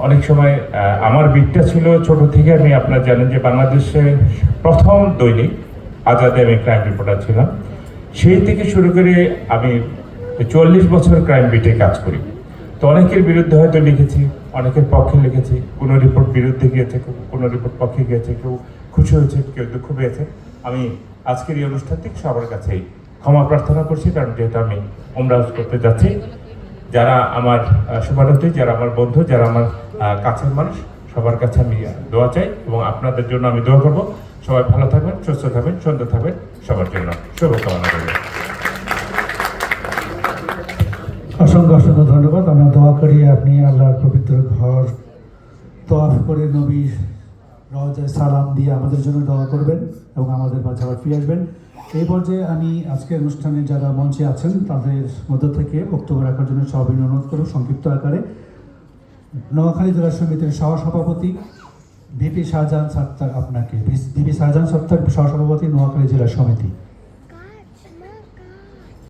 অনেক সময় আমার বিটটা ছিল ছোট থেকে, আমি আপনারা জানেন যে বাংলাদেশের প্রথম দৈনিক আজাদে আমি ক্রাইম রিপোর্টার ছিলাম। সেই থেকে শুরু করে আমি 44 বছর ক্রাইম বিটে কাজ করি। তো অনেকের বিরুদ্ধে হয়তো লিখেছি, অনেকের পক্ষে লিখেছি, কোনো রিপোর্ট বিরুদ্ধে গিয়েছে, কোনো রিপোর্ট পক্ষে গিয়েছে, কেউ খুশি হয়েছে, কেউ দুঃখ পেয়েছে। আমি আজকের এই অনুষ্ঠান থেকে সবার কাছেই ক্ষমা প্রার্থনা করছি, কারণ যেহেতু আমি ওমরা হজ করতে যাচ্ছি। যারা আমার শুভানুধ্যায়ী, যারা আমার বন্ধু, যারা আমার কাছের মানুষ, সবার কাছে আমি দোয়া চাই এবং আপনাদের জন্য আমি দোয়া করব। সবাই ভালো থাকবেন, সুস্থ থাকবেন, সুন্দর থাকবেন, সবার জন্য শুভকামনা করবেন। অসংখ্য অসংখ্য ধন্যবাদ। আমরা দোয়া করি আপনি আল্লাহর পবিত্র ঘর তওয়াফ করে নবীর রওজায় সালাম দিয়ে আমাদের জন্য দোয়া করবেন এবং আমাদের মাঝে আবার ফিরে আসবেন। এই পর্যায়ে আমি আজকের অনুষ্ঠানে যারা মঞ্চে আছেন তাদের মধ্য থেকে বক্তব্য রাখার জন্য সবাই অনুরোধ করব সংক্ষিপ্ত আকারে। নোয়াখালী জেলা সমিতির সহসভাপতি ভিপি শাহজাহান সত্তার, আপনাকে ভিপি শাহজাহান সত্তার সহসভাপতি নোয়াখালী জেলা সমিতি।